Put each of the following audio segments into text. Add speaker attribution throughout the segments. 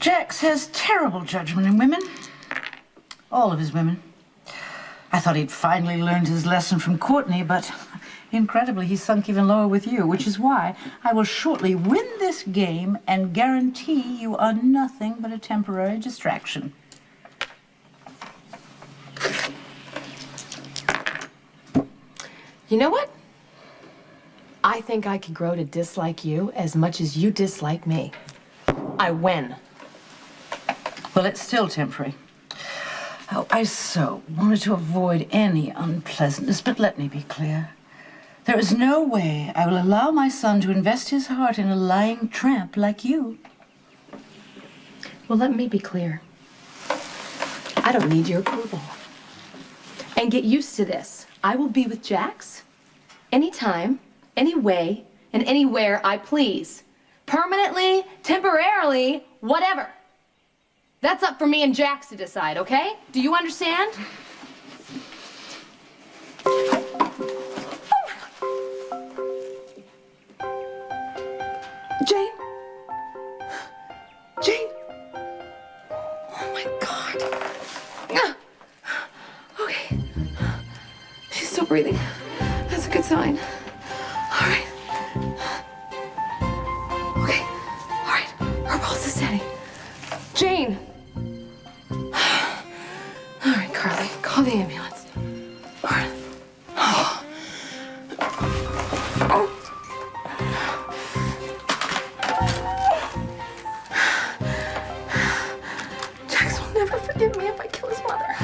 Speaker 1: Jax has terrible judgment in women. All of his women. I thought he'd finally learned his lesson from Courtney, but incredibly, he's sunk even lower with you, which is why I will shortly win this game and guarantee you are nothing but a temporary distraction.
Speaker 2: You know what? I think I could grow to dislike you as much as you dislike me. I win.
Speaker 1: Well, it's still temporary. Oh, I so wanted to avoid any unpleasantness, but let me be clear. There is no way I will allow my son to invest his heart in a lying tramp like you.
Speaker 2: Well, let me be clear. I don't need your approval. And get used to this. I will be with Jax anytime, any way, and anywhere I please. Permanently, temporarily, whatever. That's up for me and Jax to decide, okay? Do you understand? Jane? Jane? Oh my God. Okay. She's still breathing. That's a good sign. All right. Okay. All right. Her pulse is steady. Jane. All right, Carly. Call the ambulance. All right. Oh. Oh. Jax will never forgive me if I kill his mother.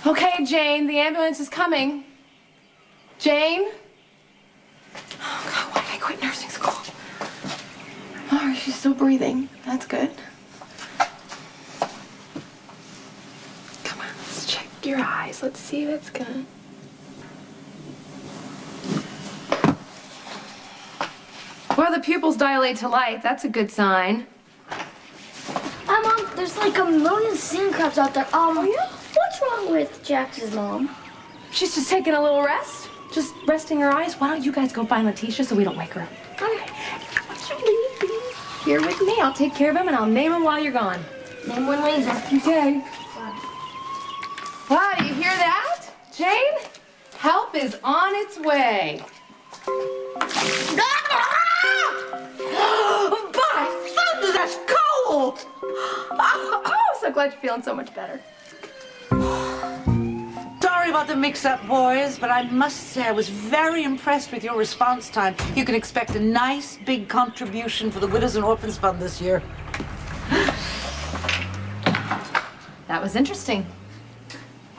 Speaker 2: Okay, Jane, the ambulance is coming. Jane? Oh, God, why did I quit nursing school? All right, she's still breathing. That's good. Come on, let's check your eyes. Let's see what's good. Well, the pupils dilate to light. That's a good sign.
Speaker 3: Mom, there's like a million sand crabs out there.
Speaker 2: Oh, yeah?
Speaker 3: What's wrong with Jax's mom?
Speaker 2: She's just taking a little rest. Just resting her eyes. Why don't you guys go find Letitia so we don't wake her up?
Speaker 3: Okay.
Speaker 2: What's your baby? Here with me. I'll take care of him and I'll name him while you're gone.
Speaker 3: Name one laser.
Speaker 2: Okay. Wow, do you hear that? Jane? Help is on its way. By thunder, that's cold! Oh, so glad you're feeling so much better.
Speaker 1: Sorry about the mix-up, boys, but I must say I was very impressed with your response time. You can expect a nice big contribution for the Widows and Orphans Fund this year.
Speaker 2: That was interesting.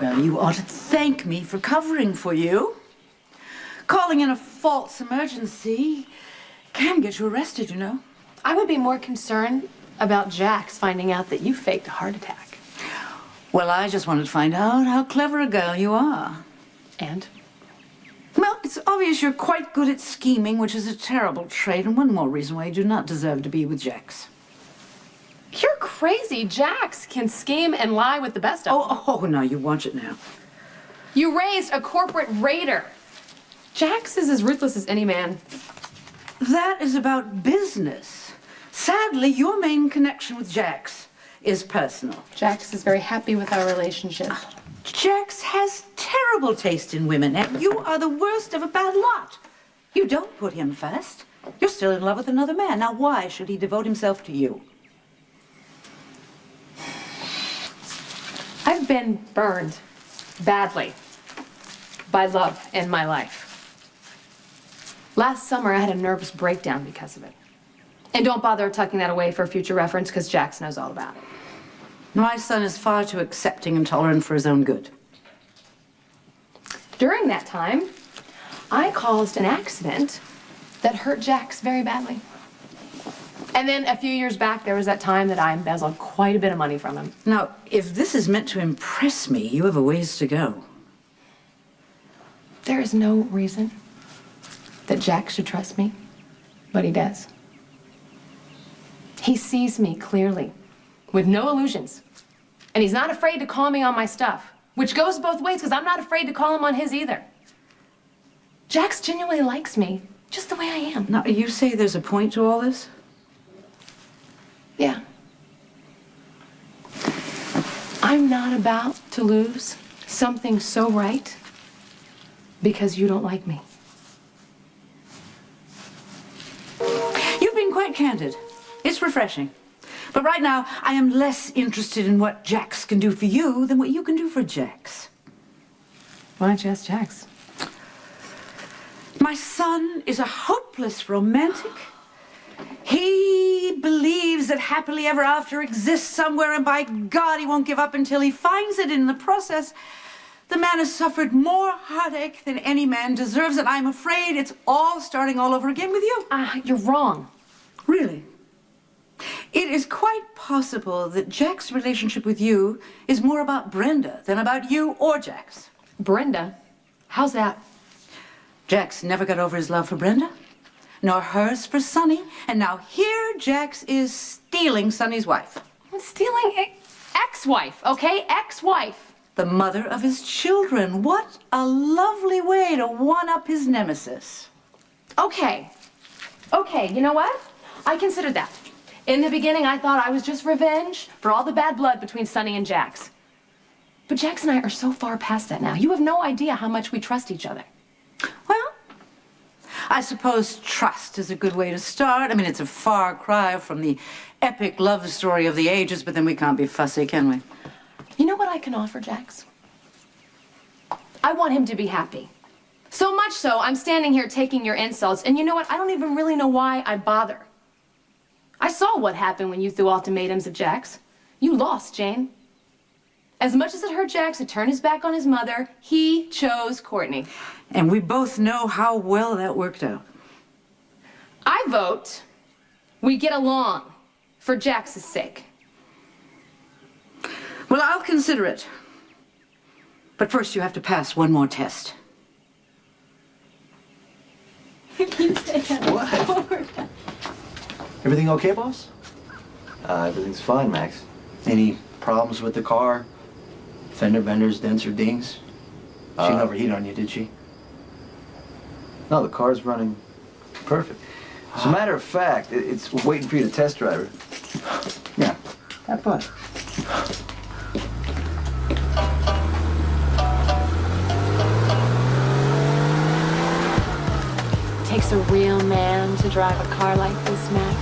Speaker 1: Well, you ought to thank me for covering for you. Calling in a false emergency can get you arrested, you know.
Speaker 2: I would be more concerned about Jax finding out that you faked a heart attack.
Speaker 1: Well, I just wanted to find out how clever a girl you are.
Speaker 2: And?
Speaker 1: Well, it's obvious you're quite good at scheming, which is a terrible trait, and one more reason why you do not deserve to be with Jax.
Speaker 2: You're crazy. Jax can scheme and lie with the best of them.
Speaker 1: Oh, now you watch it now.
Speaker 2: You raised a corporate raider. Jax is as ruthless as any man.
Speaker 1: That is about business. Sadly, your main connection with Jax is personal.
Speaker 2: Jax is very happy with our relationship.
Speaker 1: Jax has terrible taste in women, and you are the worst of a bad lot. You don't put him first. You're still in love with another man. Now, why should he devote himself to you?
Speaker 2: I've been burned badly by love in my life. Last summer, I had a nervous breakdown because of it. And don't bother tucking that away for future reference, because Jax knows all about it.
Speaker 1: My son is far too accepting and tolerant for his own good.
Speaker 2: During that time, I caused an accident that hurt Jax very badly. And then a few years back, there was that time that I embezzled quite a bit of money from him.
Speaker 1: Now, if this is meant to impress me, you have a ways to go.
Speaker 2: There is no reason that Jax should trust me, but he does. He sees me clearly, with no illusions. And he's not afraid to call me on my stuff, which goes both ways, because I'm not afraid to call him on his either. Jax genuinely likes me, just the way I am.
Speaker 1: Now, you say there's a point to all this?
Speaker 2: Yeah. I'm not about to lose something so right because you don't like me.
Speaker 1: You've been quite candid. It's refreshing. But right now, I am less interested in what Jax can do for you than what you can do for Jax.
Speaker 2: Why don't you ask Jax?
Speaker 1: My son is a hopeless romantic. He believes that happily ever after exists somewhere, and by God, he won't give up until he finds it. In the process, the man has suffered more heartache than any man deserves, and I'm afraid it's all starting all over again with you.
Speaker 2: You're wrong.
Speaker 1: Really? It is quite possible that Jack's relationship with you is more about Brenda than about you or Jax.
Speaker 2: Brenda? How's that?
Speaker 1: Jax never got over his love for Brenda, nor hers for Sonny, and now here Jax is stealing Sonny's wife.
Speaker 2: Stealing ex-wife, okay? Ex-wife.
Speaker 1: The mother of his children. What a lovely way to one-up his nemesis.
Speaker 2: Okay. Okay, you know what? I considered that. In the beginning, I thought I was just revenge for all the bad blood between Sonny and Jax. But Jax and I are so far past that now. You have no idea how much we trust each other.
Speaker 1: Well, I suppose trust is a good way to start. I mean, it's a far cry from the epic love story of the ages, but then we can't be fussy, can we?
Speaker 2: You know what I can offer Jax? I want him to be happy. So much so, I'm standing here taking your insults, and you know what? I don't even really know why I bother. I saw what happened when you threw ultimatums at Jax. You lost, Jane. As much as it hurt Jax to turn his back on his mother, he chose Courtney.
Speaker 1: And we both know how well that worked out.
Speaker 2: I vote we get along for Jax's sake.
Speaker 1: Well, I'll consider it. But first you have to pass one more test.
Speaker 2: You say that
Speaker 4: What? Everything okay, boss?
Speaker 5: Everything's fine, Max.
Speaker 4: Any problems with the car? Fender benders, dents, or dings? She didn't overheat on you, did she?
Speaker 5: No, the car's running perfect. As a matter of fact, it's waiting for you to test drive it.
Speaker 4: Yeah. Have fun.
Speaker 2: Takes a real man to drive a car like this, Max.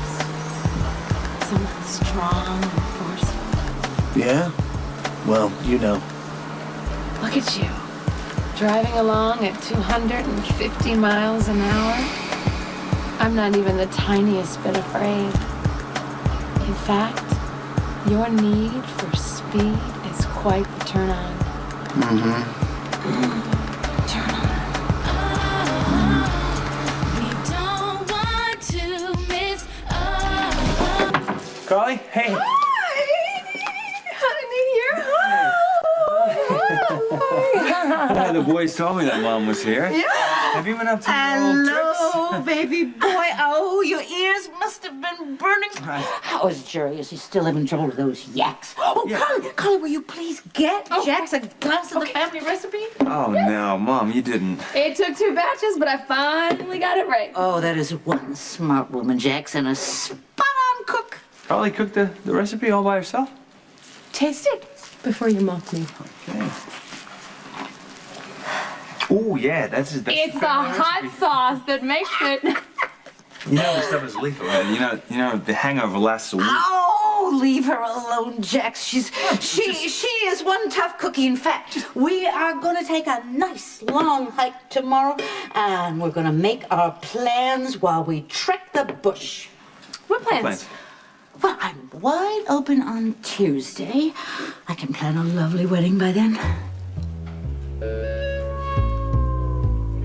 Speaker 2: Someone strong and forceful.
Speaker 4: Yeah? Well, you know.
Speaker 2: Look at you, driving along at 250 miles an hour. I'm not even the tiniest bit afraid. In fact, your need for speed is quite the turn on. Turn on.
Speaker 6: Carly, hey. Yeah, the boys told me that Mom was here.
Speaker 1: Yeah.
Speaker 6: Have you been up to your old tricks?
Speaker 1: Hello, baby boy. Oh, your ears must have been burning. How is Jerry? Is he still having trouble with those yaks? Oh,
Speaker 6: Yeah.
Speaker 1: Carly, will you please get Jax a glass of the family recipe?
Speaker 6: Oh, no, Mom, you didn't.
Speaker 2: It took 2 batches, but I finally got it right.
Speaker 1: Oh, that is one smart woman, Jax, and a spot-on cook.
Speaker 6: Carly cooked the recipe all by herself?
Speaker 2: Taste it before you mock me.
Speaker 6: Okay. Oh, yeah, that's
Speaker 2: It's the hot sauce that makes it.
Speaker 6: You know this stuff is lethal, right? You know the hangover lasts a week.
Speaker 1: Oh, leave her alone, Jax. She is one tough cookie. In fact, we are going to take a nice long hike tomorrow, and we're going to make our plans while we trek the bush.
Speaker 2: What plans?
Speaker 6: Plans.
Speaker 1: Well, I'm wide open on Tuesday. I can plan a lovely wedding by then.